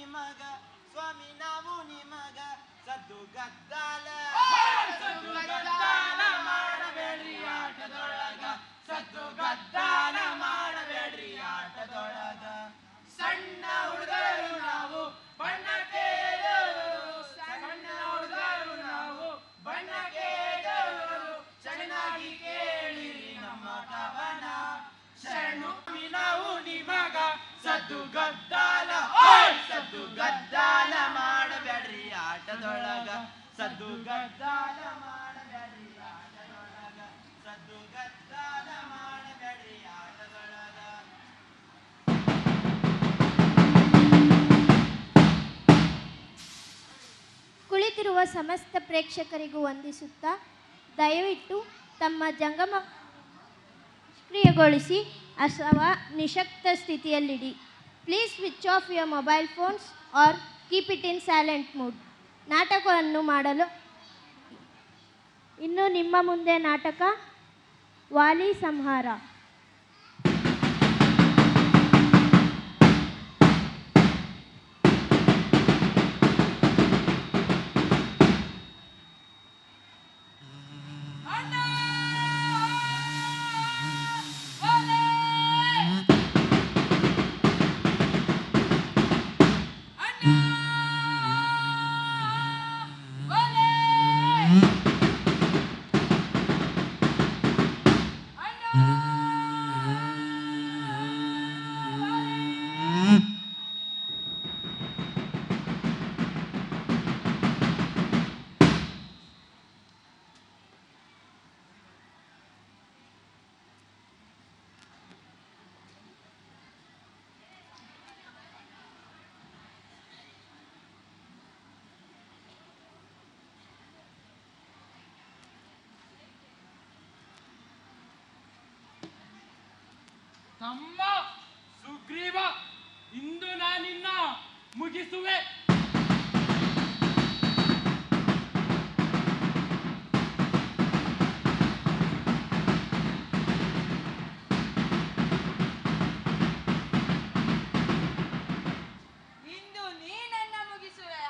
ನಿಮಗ ಸ್ವಾಮಿ ನಾವು ನಿಮಗ ಸದ್ದು ಗದ್ದಾಲ ಮಾಡಬೇಡ್ರಿ ಆಟದೊಳಗ ಸದ್ದು ಗದ್ದಾಲ ಮಾಡಬೇಡ್ರಿ ಆಟದೊಳಗ ಸಣ್ಣ ಹುಡುಗರು ನಾವು ಬಣ್ಣಕ್ಕೆ ಸಣ್ಣ ಹುಡುಗರು ನಾವು ಬಣ್ಣಕ್ಕೆ ಚೆನ್ನಾಗಿ ಕೇಳಿರಿ ನಮ್ಮ ಕವನ ಶರಣು ನಾವು ನಿಮಗ ಸದ್ದು ಗದ್ದಾಲ ಮಾಡಬೇಡ್ರಿ ಆಟದೊಳಗ ಸದ್ದು ಗದ್ದಾಲ ಮಾಡಬೇಡ್ರಿ ಆಟದೊಳಗ ಸದ್ದು ಗದ್ದಾಲ ಮಾಡಬೇಡ್ರಿ ಆಟದೊಳಗ. ಕುಳಿತಿರುವ ಸಮಸ್ತ ಪ್ರೇಕ್ಷಕರಿಗೂ ವಂದಿಸುತ್ತಾ ದಯವಿಟ್ಟು ತಮ್ಮ ಜಂಗಮ ನಿಷ್ಕ್ರಿಯಗೊಳಿಸಿ ಅಥವಾ ನಿಶಕ್ತ ಸ್ಥಿತಿಯಲ್ಲಿಡಿ. Please switch off your mobile phones or keep it in silent mood. ನಾಟಕವನ್ನು ಮಾಡಲು ಇನ್ನು ನಿಮ್ಮ ಮುಂದೆ ನಾಟಕ ವಾಲಿ ಸಂಹಾರ. ತಮ್ಮ ಸುಗ್ರೀವ, ಇಂದು ನಾನಿನ್ನ ಮುಗಿಸುವೆ. ಇಂದು ನೀನನ್ನ ಮುಗಿಸುವೆ?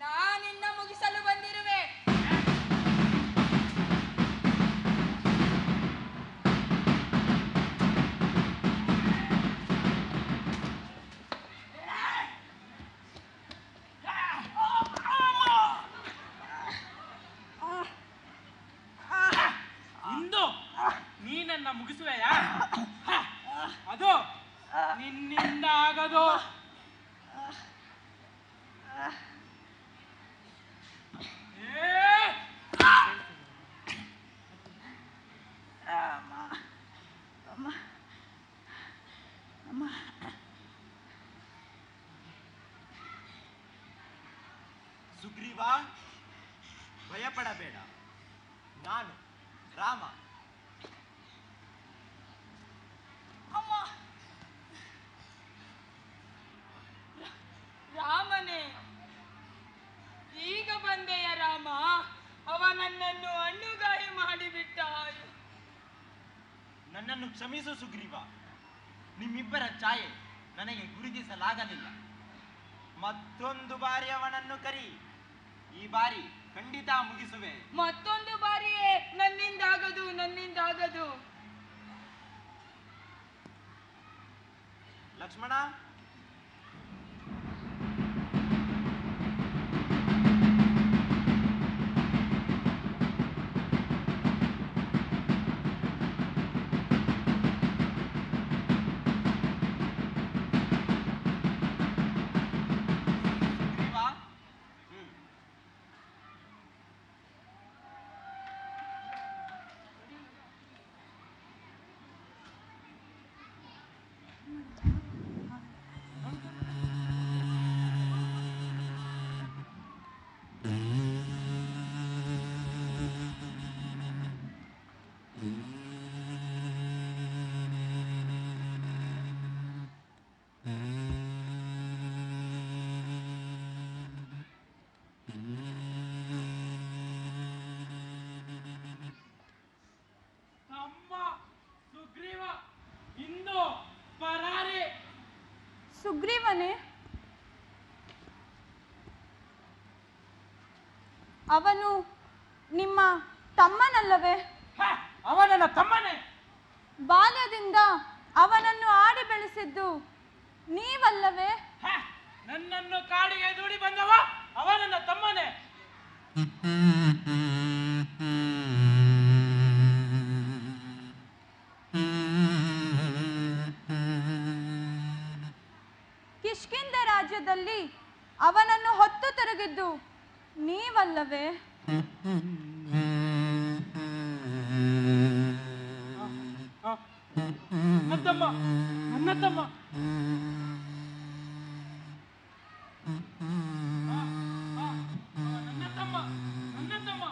ನಾನಿನ್ನ ಮುಗಿಸಲು ಬಂದಿರುವೆ. ನೀನನ್ನ ಮುಗಿಸುವೆಯಾ? ಅದು ನಿನ್ನಿಂದ ಆಗದು. ಸುಗ್ರೀವ, ಭಯಪಡಬೇಡ, ನಾನು ರಾಮ. ರಾಮನೇ, ಈಗ ಬಂದೆಯ ರಾಮ? ಅವ ನನ್ನನ್ನು ಹಣ್ಣುಗಾಯಿ ಮಾಡಿಬಿಟ್ಟ. ನನ್ನನ್ನು ಕ್ಷಮಿಸು ಸುಗ್ರೀವ, ನಿಮ್ಮಿಬ್ಬರ ಛಾಯೆ ನನಗೆ ಗುರುತಿಸಲಾಗಲಿಲ್ಲ. ಮತ್ತೊಂದು ಬಾರಿ ಅವನನ್ನು ಕರಿ, ಈ ಬಾರಿ ಖಂಡಿತ ಮುಗಿಸುವೆ. ಮತ್ತೊಂದು ಬಾರಿಯೇ? ನನ್ನಿಂದಾಗದು. ಲಕ್ಷ್ಮಣ, ಸುಗ್ರೀವನೇ, ತಮ್ಮನಲ್ಲವೇ? ಅವ ನನ್ನ ತಮ್ಮನೇ. ಬಾಲ್ಯದಿಂದ ಅವನನ್ನು ಆಡಿ ಬೆಳೆಸಿದ್ದು ನೀವಲ್ಲವೇ? ನನ್ನನ್ನು ಕಾಡಿಗೆ ದೂಡಿ ಬಂದವ ಅವ ನನ್ನ ತಮ್ಮನೇ. ಕಿಷ್ಕಿಂಧ ರಾಜ್ಯದಲ್ಲಿ ಅವನನ್ನು ಹೊತ್ತು ತಿರುಗಿದ್ದು ನೀವಲ್ಲವೇ? ನನ್ನ ತಮ್ಮ, ನನ್ನ ತಮ್ಮ. ನನ್ನ ತಮ್ಮ, ನನ್ನ ತಮ್ಮ.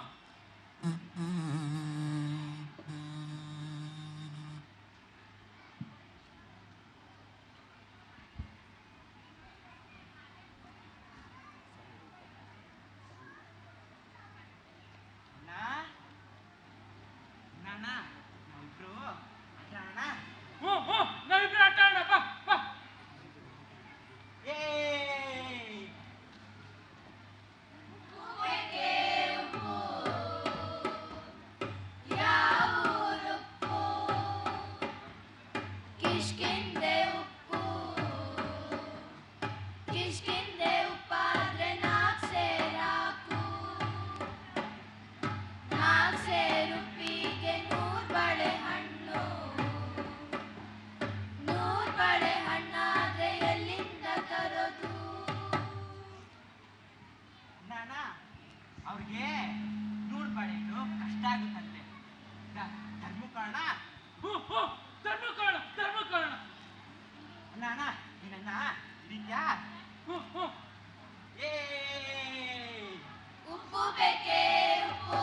ನಾವಿಬ್ರು ಆಟ ಆಡೋಣ ಬಾ ಬಾ. ಅವ್ರಿಗೆ ನೂರು ಪಡೆಯಲು ಕಷ್ಟ ಆಗುತ್ತಂತೆ. ಧರ್ಮಕಾರಣ ಧರ್ಮಕಾರಣ ಧರ್ಮಕಾರಣ. ಅಣ್ಣ ನೀನನ್ನ ಹಿಡಿದ್ಯಾ? ಉಪ್ಪು ಬೇಕೇ ಉಪ್ಪು.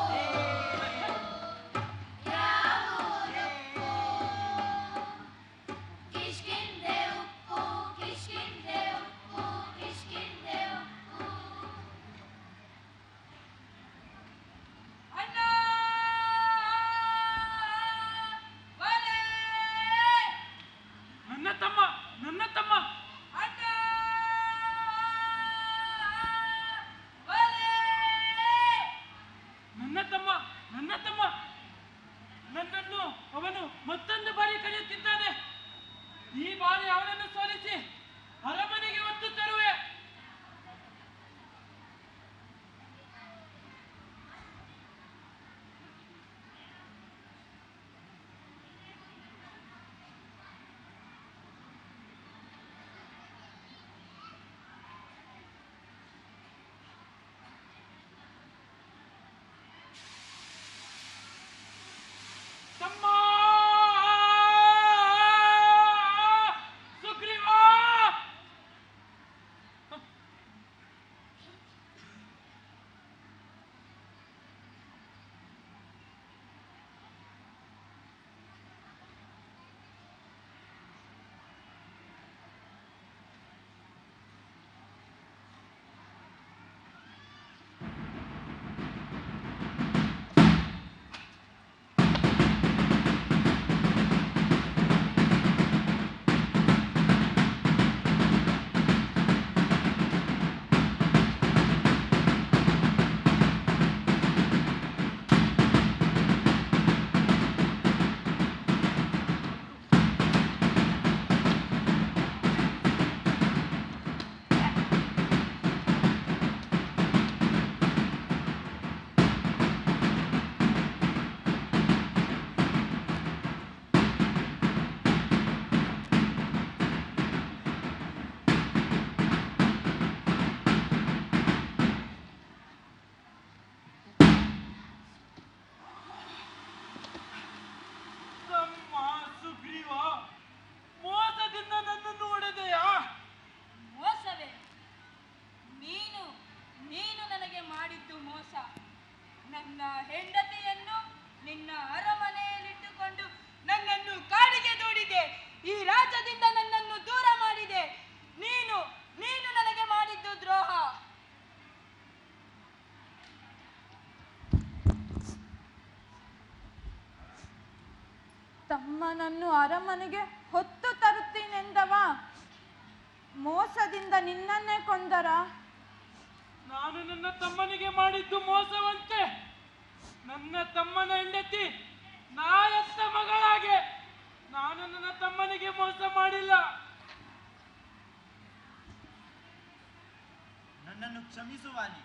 ಕಿಷ್ಕಿಂಧೆ ಉಪ್ಪು, ಕಿಷ್ಕಿಂಧೆ ಉಪ್ಪು, ಕಿಷ್ಕಿಂಧೆ ಉಪ್ಪು. ಅಣ್ಣ ಒಲೆ! ನನ್ನ ತಮ್ಮ, ನನ್ನ ತಮ್ಮ. ಅಣ್ಣ ಒಲೆ! ನನ್ನ ತಮ್ಮ, ನನ್ನ ತಮ್ಮ. ನನ್ನನ್ನು ಅವನು ಮತ್ತೊಂದು ಬಾರಿ ಕರೆಯುತ್ತಿದ್ದಾನೆ. ಈ ಬಾರಿ ಅವನನ್ನು ಸೋಲಿಸಿ ಅರಮನೆಗೆ ಒತ್ತು ತರುವೆ. ತಮ್ಮ ಸುಗ್ರೀವ. ಮೋಸದಿಂದ ನನ್ನನ್ನು ಹೊಡೆದೆಯಾ? ಮೋಸವೇ? ನೀನು ನನಗೆ ಮಾಡಿದ್ದು ಮೋಸ. ನನ್ನ ಹೆಂಡತಿಯನ್ನು ನಿನ್ನ ಅರಮನೆಯಲ್ಲಿಟ್ಟುಕೊಂಡು ನನ್ನನ್ನು ಕಾಡಿಗೆ ದೂಡಿದೆ. ಈ ರಾಜ್ಯದಿಂದ ನನ್ನನ್ನು ದೂರ ಮಾಡಿದೆ. ನೀನು ನನಗೆ ಮಾಡಿದ್ದು ದ್ರೋಹ. ತಮ್ಮನನ್ನು ಅರಮನೆಗೆ ಹೊತ್ತು ತರುತ್ತೀನೆಂದವ ಮೋಸದಿಂದ ನಿನ್ನನ್ನೇ ಕೊಂದರ? ನಾನು ನನ್ನ ತಮ್ಮನಿಗೆ ಮಾಡಿದ್ದು ಮೋಸವಂತೆ. ನನ್ನ ತಮ್ಮನ ಹೆಂಡತಿ ನಾ ಎತ್ತ ಮಗಳಾಗೆ ನಾನು ನನ್ನ ತಮ್ಮನಿಗೆ ಮೋಸ ಮಾಡಿಲ್ಲ. ನನ್ನನ್ನು ಕ್ಷಮಿಸು ವಾಲಿ.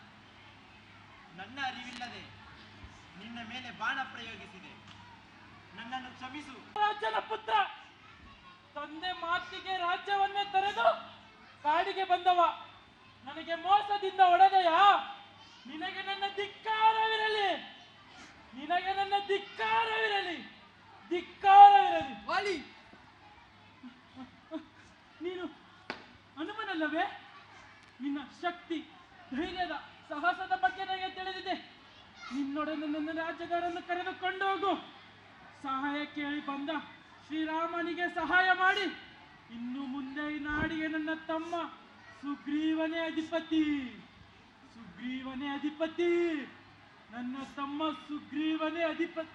ನನ್ನ ಅರಿವಿಲ್ಲದೆ ನಿನ್ನ ಮೇಲೆ ಬಾಣ ಪ್ರಯೋಗಿಸಿದೆ. ನನ್ನನ್ನು ಕ್ಷಮಿಸು. ರಾಜನ ಪುತ್ರ ತಂದೆ ಮಾತಿಗೆ ರಾಜ್ಯವನ್ನೇ ತೊರೆದು ಕಾಡಿಗೆ ಬಂದವ. ನನಗೆ ಮೋಸದಿಂದ ಹೊಡೆದೆಯ? ನಿನಗೆ ನನ್ನ ಧಿಕ್ಕಾರವಿರಲಿ, ನಿನಗೆ ನನ್ನ ಧಿಕ್ಕಾರವಿರಲಿ, ಧಿಕ್ಕಾರವಿರಲಿ. ವಾಲಿ, ನೀನು ಹನುಮನಲ್ಲವೇ? ನಿನ್ನ ಶಕ್ತಿ, ಧೈರ್ಯದ, ಸಾಹಸದ ಬಗ್ಗೆ ನನಗೆ ತಿಳಿದಿದೆ. ನಿನ್ನೊಡನೆ ನನ್ನ ರಾಜ್ಯಗಾರನ್ನು ಕರೆದುಕೊಂಡು ಹೋಗು. ಸಹಾಯ ಕೇಳಿ ಬಂದ ಶ್ರೀರಾಮನಿಗೆ ಸಹಾಯ ಮಾಡಿ. ಇನ್ನು ಮುಂದೆ ಈ ನಾಡಿಗೆ ನನ್ನ ತಮ್ಮ ಸುಗ್ರೀವನೇ ಅಧಿಪತಿ. ಸುಗ್ರೀವನೇ ಅಧಿಪತಿ. ನನ್ನ ತಮ್ಮ ಸುಗ್ರೀವನೇ ಅಧಿಪತಿ.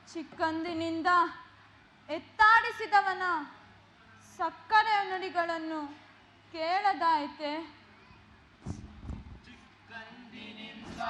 ಚಿಕ್ಕಂದಿನಿಂದ ಎತ್ತಾಡಿಸಿದವನ ಸಕ್ಕರೆಯ ನುಡಿಗಳನ್ನು ಕೇಳದಾಯಿತೆ. ಚಿಕ್ಕಂದಿನಿಂದ